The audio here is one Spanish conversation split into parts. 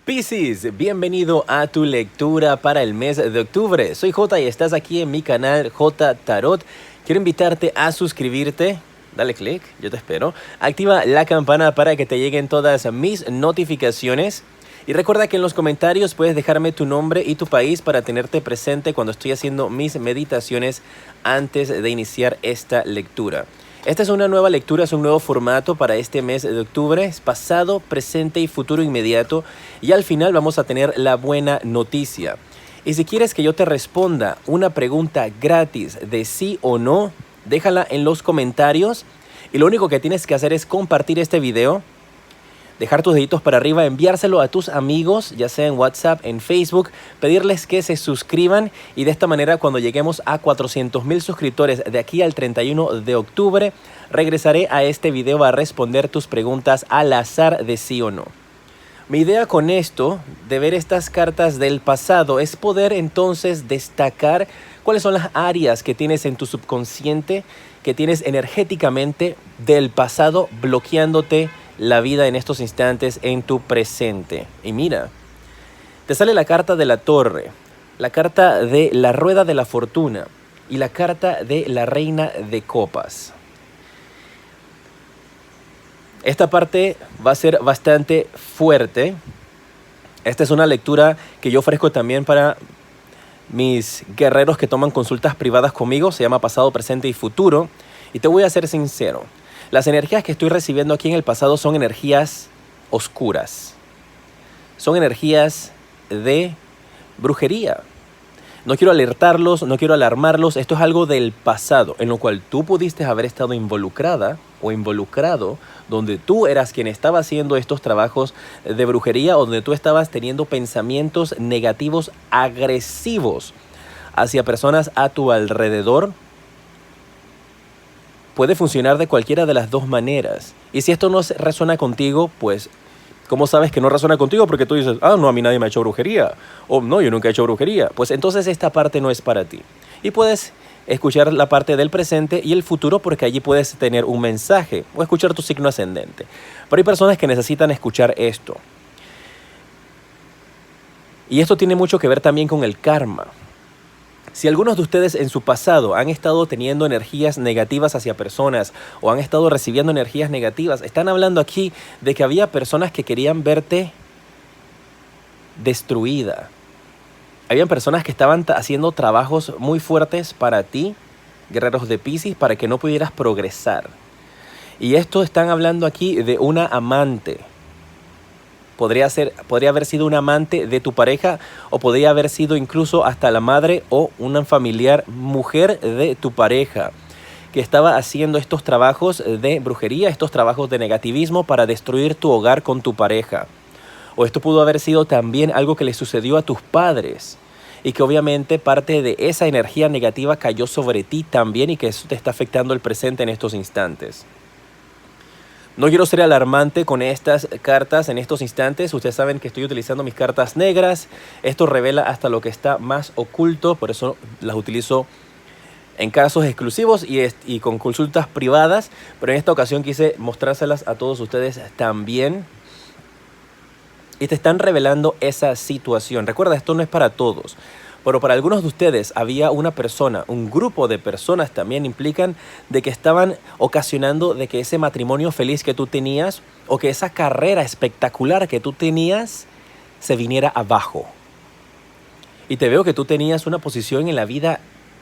Piscis, bienvenido a tu lectura para el mes de octubre. Soy J y estás aquí en mi canal J Tarot. Quiero invitarte a suscribirte. Dale click, yo te espero. Activa la campana para que te lleguen todas mis notificaciones. Y recuerda que en los comentarios puedes dejarme tu nombre y tu país para tenerte presente cuando estoy haciendo mis meditaciones antes de iniciar esta lectura. Esta es una nueva lectura, es un nuevo formato para este mes de octubre. Es pasado, presente y futuro inmediato. Y al final vamos a tener la buena noticia. Y si quieres que yo te responda una pregunta gratis de sí o no, déjala en los comentarios. Y lo único que tienes que hacer es compartir este video, dejar tus deditos para arriba, enviárselo a tus amigos, ya sea en WhatsApp, en Facebook, pedirles que se suscriban y de esta manera cuando lleguemos a 400,000 suscriptores de aquí al 31 de octubre, regresaré a este video a responder tus preguntas al azar de sí o no. Mi idea con esto, de ver estas cartas del pasado, es poder entonces destacar cuáles son las áreas que tienes en tu subconsciente, que tienes energéticamente del pasado bloqueándote la vida en estos instantes en tu presente. Y mira, te sale la carta de la torre, la carta de la rueda de la fortuna y la carta de la reina de copas. Esta parte va a ser bastante fuerte. Esta es una lectura que yo ofrezco también para mis guerreros que toman consultas privadas conmigo. Se llama pasado, presente y futuro. Y te voy a ser sincero. Las energías que estoy recibiendo aquí en el pasado son energías oscuras. Son energías de brujería. No quiero alertarlos, no quiero alarmarlos. Esto es algo del pasado, en lo cual tú pudiste haber estado involucrada o involucrado, donde tú eras quien estaba haciendo estos trabajos de brujería, o donde tú estabas teniendo pensamientos negativos, agresivos hacia personas a tu alrededor. Puede funcionar de cualquiera de las dos maneras. Y si esto no resuena contigo, pues, ¿cómo sabes que no resuena contigo? Porque tú dices, no, a mí nadie me ha hecho brujería. O no, yo nunca he hecho brujería. Pues entonces esta parte no es para ti. Y puedes escuchar la parte del presente y el futuro, porque allí puedes tener un mensaje o escuchar tu signo ascendente. Pero hay personas que necesitan escuchar esto. Y esto tiene mucho que ver también con el karma. Si algunos de ustedes en su pasado han estado teniendo energías negativas hacia personas o han estado recibiendo energías negativas, están hablando aquí de que había personas que querían verte destruida. Habían personas que estaban haciendo trabajos muy fuertes para ti, guerreros de Piscis, para que no pudieras progresar. Y esto están hablando aquí de una amante. Podría haber sido un amante de tu pareja, o podría haber sido incluso hasta la madre o una familiar mujer de tu pareja, que estaba haciendo estos trabajos de brujería, estos trabajos de negativismo para destruir tu hogar con tu pareja. O esto pudo haber sido también algo que le sucedió a tus padres y que obviamente parte de esa energía negativa cayó sobre ti también, y que eso te está afectando el presente en estos instantes. No quiero ser alarmante con estas cartas en estos instantes. Ustedes saben que estoy utilizando mis cartas negras. Esto revela hasta lo que está más oculto. Por eso las utilizo en casos exclusivos y con consultas privadas. Pero en esta ocasión quise mostrárselas a todos ustedes también. Y te están revelando esa situación. Recuerda, esto no es para todos. Pero para algunos de ustedes había una persona, un grupo de personas también implican, de que estaban ocasionando de que ese matrimonio feliz que tú tenías, o que esa carrera espectacular que tú tenías, se viniera abajo. Y te veo que tú tenías una posición en la vida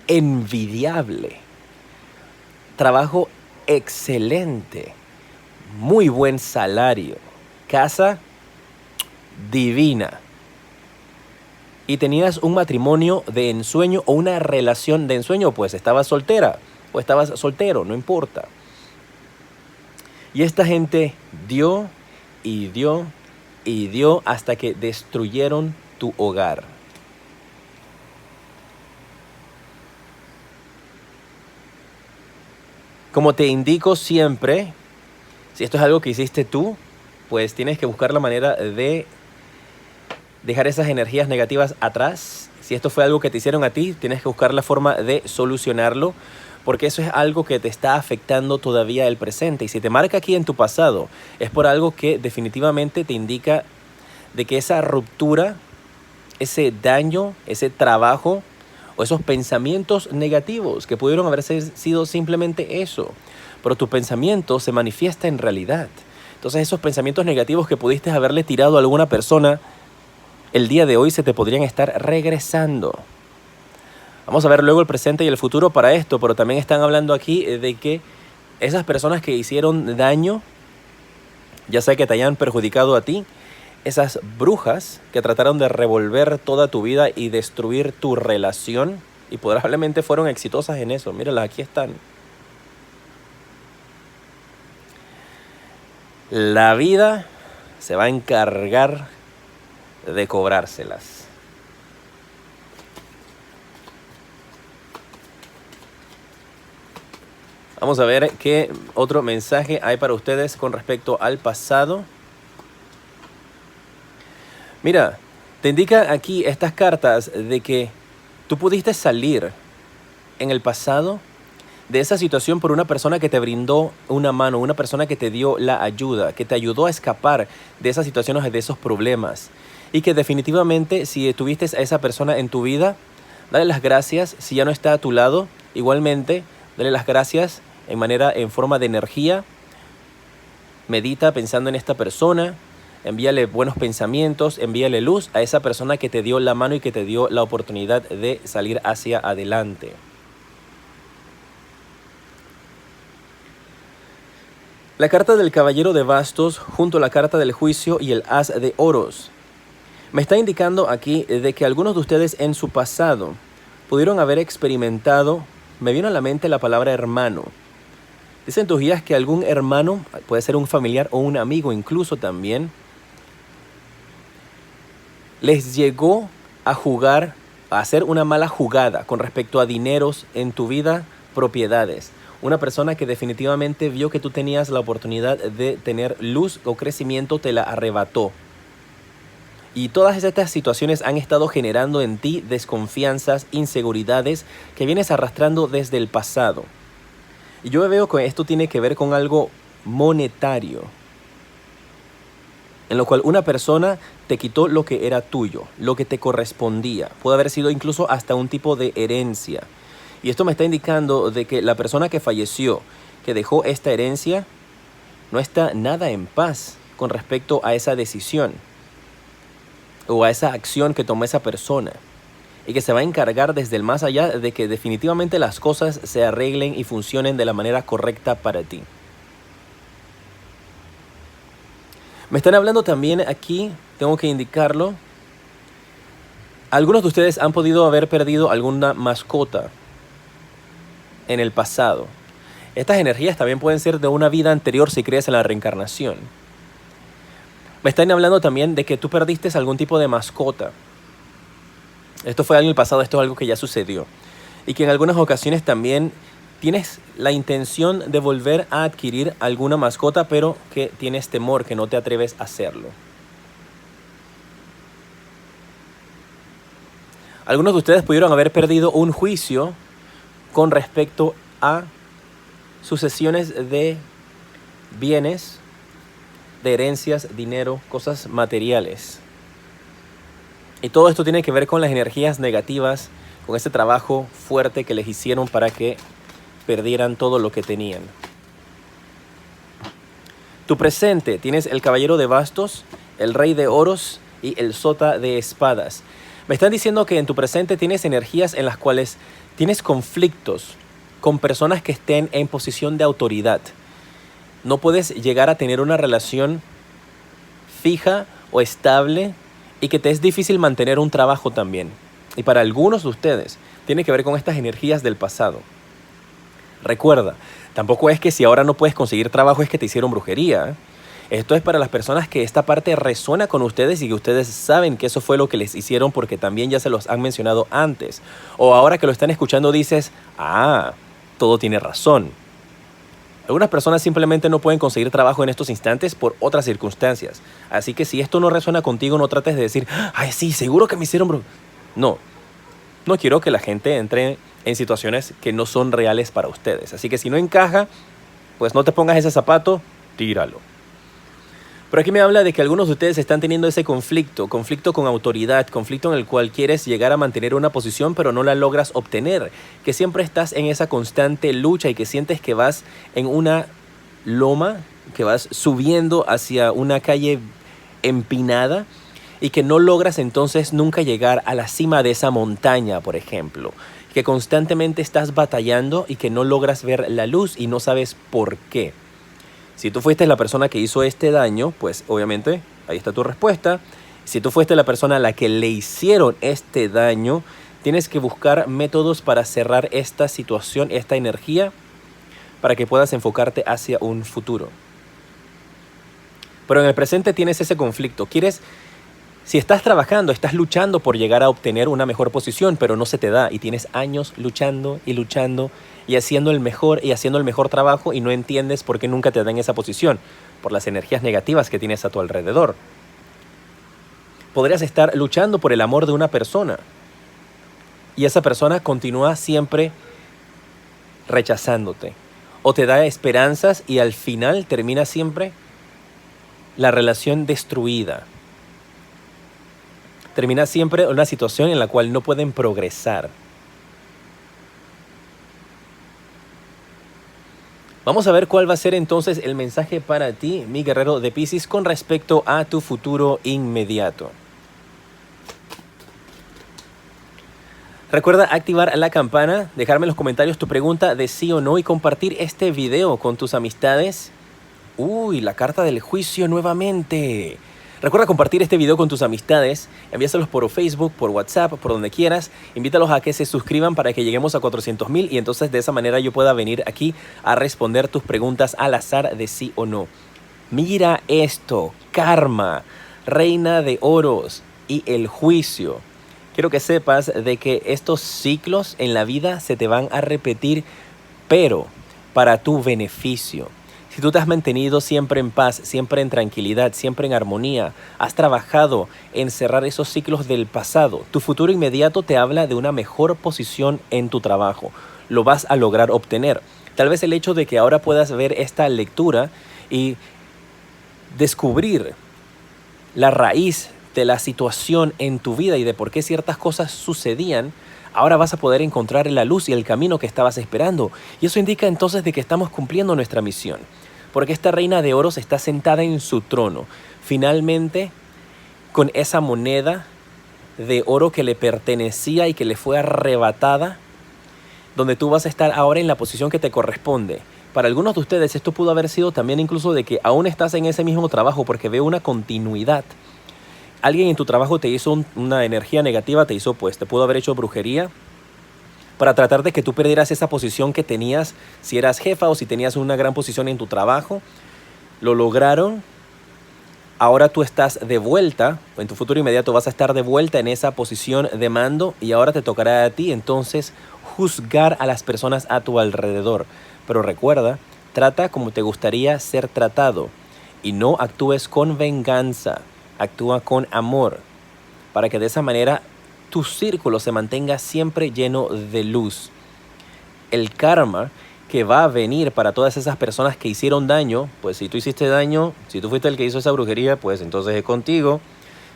envidiable. Trabajo excelente. Muy buen salario. Casa divina. Y tenías un matrimonio de ensueño o una relación de ensueño, pues estabas soltera o estabas soltero, no importa. Y esta gente dio y dio y dio hasta que destruyeron tu hogar. Como te indico siempre, si esto es algo que hiciste tú, pues tienes que buscar la manera de dejar esas energías negativas atrás. Si esto fue algo que te hicieron a ti, tienes que buscar la forma de solucionarlo, porque eso es algo que te está afectando todavía el presente. Y si te marca aquí en tu pasado, es por algo que definitivamente te indica de que esa ruptura, ese daño, ese trabajo o esos pensamientos negativos que pudieron haber sido simplemente eso, pero tu pensamiento se manifiesta en realidad. Entonces esos pensamientos negativos que pudiste haberle tirado a alguna persona, el día de hoy se te podrían estar regresando. Vamos a ver luego el presente y el futuro para esto, pero también están hablando aquí de que esas personas que hicieron daño, ya sea que te hayan perjudicado a ti, esas brujas que trataron de revolver toda tu vida y destruir tu relación, y probablemente fueron exitosas en eso. Míralas, aquí están. La vida se va a encargar de cobrárselas. Vamos a ver qué otro mensaje hay para ustedes con respecto al pasado. Mira, te indica aquí estas cartas de que tú pudiste salir en el pasado de esa situación por una persona que te brindó una mano, una persona que te dio la ayuda, que te ayudó a escapar de esas situaciones, de esos problemas. Y que definitivamente si tuviste a esa persona en tu vida, dale las gracias. Si ya no está a tu lado, igualmente, dale las gracias en forma de energía. Medita pensando en esta persona, envíale buenos pensamientos, envíale luz a esa persona que te dio la mano y que te dio la oportunidad de salir hacia adelante. La carta del Caballero de Bastos junto a la carta del Juicio y el As de Oros me está indicando aquí de que algunos de ustedes en su pasado pudieron haber experimentado, me vino a la mente la palabra hermano. Dicen tus guías que algún hermano, puede ser un familiar o un amigo incluso también, les llegó a hacer una mala jugada con respecto a dineros en tu vida, propiedades. Una persona que definitivamente vio que tú tenías la oportunidad de tener luz o crecimiento, te la arrebató. Y todas estas situaciones han estado generando en ti desconfianzas, inseguridades que vienes arrastrando desde el pasado. Y yo veo que esto tiene que ver con algo monetario, en lo cual una persona te quitó lo que era tuyo, lo que te correspondía. Puede haber sido incluso hasta un tipo de herencia. Y esto me está indicando de que la persona que falleció, que dejó esta herencia, no está nada en paz con respecto a esa decisión o a esa acción que tomó esa persona. Y que se va a encargar desde el más allá de que definitivamente las cosas se arreglen y funcionen de la manera correcta para ti. Me están hablando también aquí, tengo que indicarlo, algunos de ustedes han podido haber perdido alguna mascota en el pasado. Estas energías también pueden ser de una vida anterior si crees en la reencarnación. Me están hablando también de que tú perdiste algún tipo de mascota. Esto fue en el pasado, esto es algo que ya sucedió. Y que en algunas ocasiones también tienes la intención de volver a adquirir alguna mascota, pero que tienes temor, que no te atreves a hacerlo. Algunos de ustedes pudieron haber perdido un juicio con respecto a sucesiones de bienes, de herencias, dinero, cosas materiales. Y todo esto tiene que ver con las energías negativas, con ese trabajo fuerte que les hicieron para que perdieran todo lo que tenían. Tu presente, tienes el Caballero de Bastos, el Rey de Oros y el Sota de Espadas. Me están diciendo que en tu presente tienes energías en las cuales tienes conflictos con personas que estén en posición de autoridad. No puedes llegar a tener una relación fija o estable y que te es difícil mantener un trabajo también. Y para algunos de ustedes tiene que ver con estas energías del pasado. Recuerda, tampoco es que si ahora no puedes conseguir trabajo es que te hicieron brujería, ¿eh? Esto es para las personas que esta parte resuena con ustedes y que ustedes saben que eso fue lo que les hicieron porque también ya se los han mencionado antes. O ahora que lo están escuchando dices, todo tiene razón. Algunas personas simplemente no pueden conseguir trabajo en estos instantes por otras circunstancias. Así que si esto no resuena contigo, no trates de decir, ay, sí, seguro que me hicieron brujería. No quiero que la gente entre en situaciones que no son reales para ustedes. Así que si no encaja, pues no te pongas ese zapato, tíralo. Pero aquí me habla de que algunos de ustedes están teniendo ese conflicto con autoridad, conflicto en el cual quieres llegar a mantener una posición pero no la logras obtener, que siempre estás en esa constante lucha y que sientes que vas en una loma, que vas subiendo hacia una calle empinada y que no logras entonces nunca llegar a la cima de esa montaña, por ejemplo, que constantemente estás batallando y que no logras ver la luz y no sabes por qué. Si tú fuiste la persona que hizo este daño, pues obviamente ahí está tu respuesta. Si tú fuiste la persona a la que le hicieron este daño, tienes que buscar métodos para cerrar esta situación, esta energía, para que puedas enfocarte hacia un futuro. Pero en el presente tienes ese conflicto. Si estás trabajando, estás luchando por llegar a obtener una mejor posición, pero no se te da y tienes años luchando y haciendo el mejor trabajo y no entiendes por qué nunca te dan esa posición, por las energías negativas que tienes a tu alrededor. Podrías estar luchando por el amor de una persona y esa persona continúa siempre rechazándote o te da esperanzas y al final termina siempre la relación destruida. Termina siempre una situación en la cual no pueden progresar. Vamos a ver cuál va a ser entonces el mensaje para ti, mi guerrero de Piscis, con respecto a tu futuro inmediato. Recuerda activar la campana, dejarme en los comentarios tu pregunta de sí o no y compartir este video con tus amistades. Uy, la carta del juicio nuevamente. Recuerda compartir este video con tus amistades, envíaselos por Facebook, por WhatsApp, por donde quieras. Invítalos a que se suscriban para que lleguemos a 400,000 y entonces de esa manera yo pueda venir aquí a responder tus preguntas al azar de sí o no. Mira esto, karma, reina de oros y el juicio. Quiero que sepas de que estos ciclos en la vida se te van a repetir, pero para tu beneficio. Si tú te has mantenido siempre en paz, siempre en tranquilidad, siempre en armonía, has trabajado en cerrar esos ciclos del pasado, tu futuro inmediato te habla de una mejor posición en tu trabajo. Lo vas a lograr obtener. Tal vez el hecho de que ahora puedas ver esta lectura y descubrir la raíz de la situación en tu vida y de por qué ciertas cosas sucedían, ahora vas a poder encontrar la luz y el camino que estabas esperando. Y eso indica entonces de que estamos cumpliendo nuestra misión. Porque esta reina de oros está sentada en su trono. Finalmente, con esa moneda de oro que le pertenecía y que le fue arrebatada, donde tú vas a estar ahora en la posición que te corresponde. Para algunos de ustedes esto pudo haber sido también incluso de que aún estás en ese mismo trabajo porque veo una continuidad. Alguien en tu trabajo te hizo una energía negativa, te pudo haber hecho brujería para tratar de que tú perdieras esa posición que tenías si eras jefa o si tenías una gran posición en tu trabajo. Lo lograron. Ahora tú estás de vuelta, en tu futuro inmediato vas a estar de vuelta en esa posición de mando y ahora te tocará a ti entonces juzgar a las personas a tu alrededor. Pero recuerda, trata como te gustaría ser tratado y no actúes con venganza. Actúa con amor, para que de esa manera tu círculo se mantenga siempre lleno de luz. El karma que va a venir para todas esas personas que hicieron daño, pues si tú hiciste daño, si tú fuiste el que hizo esa brujería, pues entonces es contigo.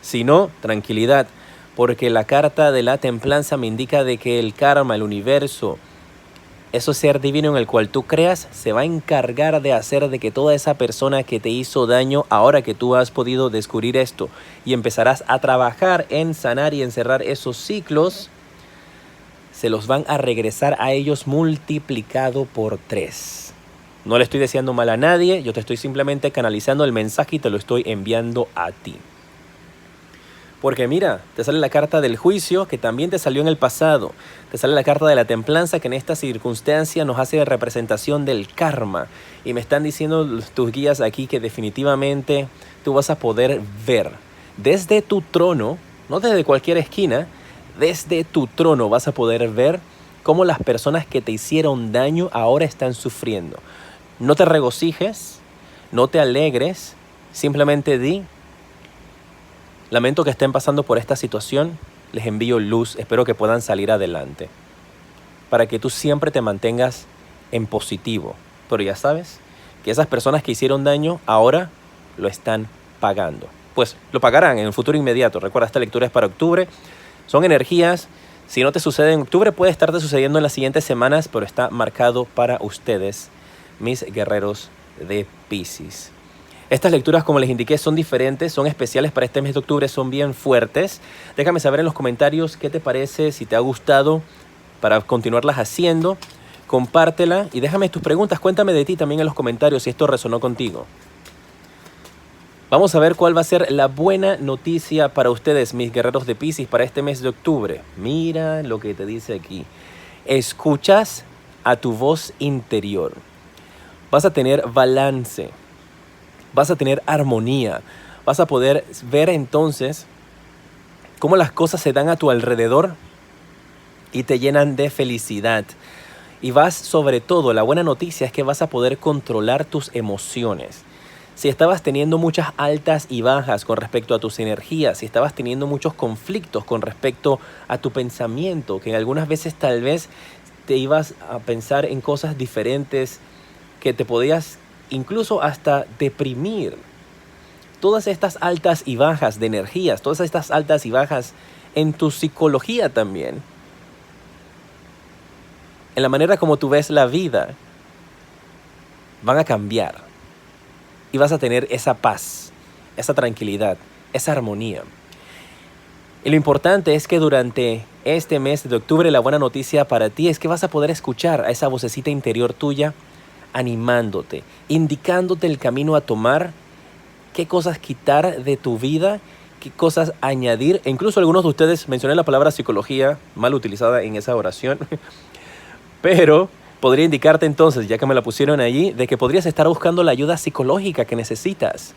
Si no, tranquilidad, porque la carta de la templanza me indica de que el karma, el universo, ese ser divino en el cual tú creas, se va a encargar de hacer de que toda esa persona que te hizo daño, ahora que tú has podido descubrir esto y empezarás a trabajar en sanar y en cerrar esos ciclos, se los van a regresar a ellos multiplicado por 3. No le estoy deseando mal a nadie, yo te estoy simplemente canalizando el mensaje y te lo estoy enviando a ti. Porque mira, te sale la carta del juicio que también te salió en el pasado. Te sale la carta de la templanza que en esta circunstancia nos hace representación del karma. Y me están diciendo tus guías aquí que definitivamente tú vas a poder ver desde tu trono, no desde cualquier esquina, desde tu trono vas a poder ver cómo las personas que te hicieron daño ahora están sufriendo. No te regocijes, no te alegres, simplemente di: lamento que estén pasando por esta situación, les envío luz, espero que puedan salir adelante. Para que tú siempre te mantengas en positivo. Pero ya sabes que esas personas que hicieron daño ahora lo están pagando. Pues lo pagarán en el futuro inmediato. Recuerda, esta lectura es para octubre. Son energías. Si no te sucede en octubre, puede estarte sucediendo en las siguientes semanas, pero está marcado para ustedes, mis guerreros de Piscis. Estas lecturas, como les indiqué, son diferentes, son especiales para este mes de octubre, son bien fuertes. Déjame saber en los comentarios qué te parece, si te ha gustado, para continuarlas haciendo. Compártela y déjame tus preguntas, cuéntame de ti también en los comentarios si esto resonó contigo. Vamos a ver cuál va a ser la buena noticia para ustedes, mis guerreros de Piscis, para este mes de octubre. Mira lo que te dice aquí. Escuchas a tu voz interior. Vas a tener balance. Vas a tener armonía. Vas a poder ver entonces cómo las cosas se dan a tu alrededor y te llenan de felicidad. Y sobre todo, la buena noticia es que vas a poder controlar tus emociones. Si estabas teniendo muchas altas y bajas con respecto a tus energías, si estabas teniendo muchos conflictos con respecto a tu pensamiento, que algunas veces tal vez te ibas a pensar en cosas diferentes, que te podías incluso hasta deprimir. Todas estas altas y bajas de energías, todas estas altas y bajas en tu psicología también, en la manera como tú ves la vida, van a cambiar. Y vas a tener esa paz, esa tranquilidad, esa armonía. Y lo importante es que durante este mes de octubre la buena noticia para ti es que vas a poder escuchar a esa vocecita interior tuya animándote, indicándote el camino a tomar, qué cosas quitar de tu vida, qué cosas añadir. E incluso algunos de ustedes mencioné la palabra psicología mal utilizada en esa oración, pero podría indicarte entonces, ya que me la pusieron allí, de que podrías estar buscando la ayuda psicológica que necesitas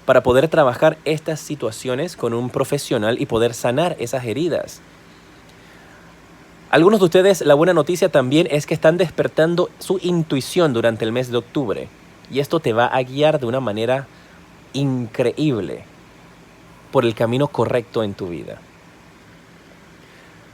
para poder trabajar estas situaciones con un profesional y poder sanar esas heridas. Algunos de ustedes, la buena noticia también es que están despertando su intuición durante el mes de octubre. Y esto te va a guiar de una manera increíble por el camino correcto en tu vida.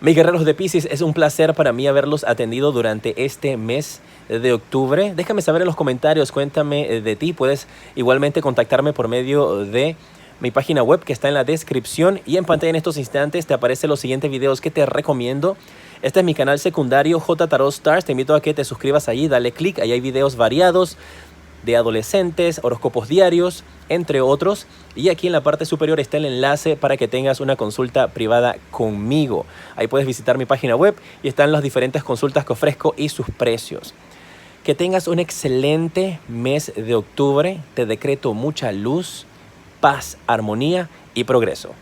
Mis guerreros de Piscis, es un placer para mí haberlos atendido durante este mes de octubre. Déjame saber en los comentarios, cuéntame de ti. Puedes igualmente contactarme por medio de mi página web que está en la descripción. Y en pantalla en estos instantes te aparecen los siguientes videos que te recomiendo. Este es mi canal secundario J Tarot Stars. Te invito a que te suscribas allí, dale click. Ahí hay videos variados de adolescentes, horóscopos diarios, entre otros. Y aquí en la parte superior está el enlace para que tengas una consulta privada conmigo. Ahí puedes visitar mi página web y están las diferentes consultas que ofrezco y sus precios. Que tengas un excelente mes de octubre. Te decreto mucha luz, paz, armonía y progreso.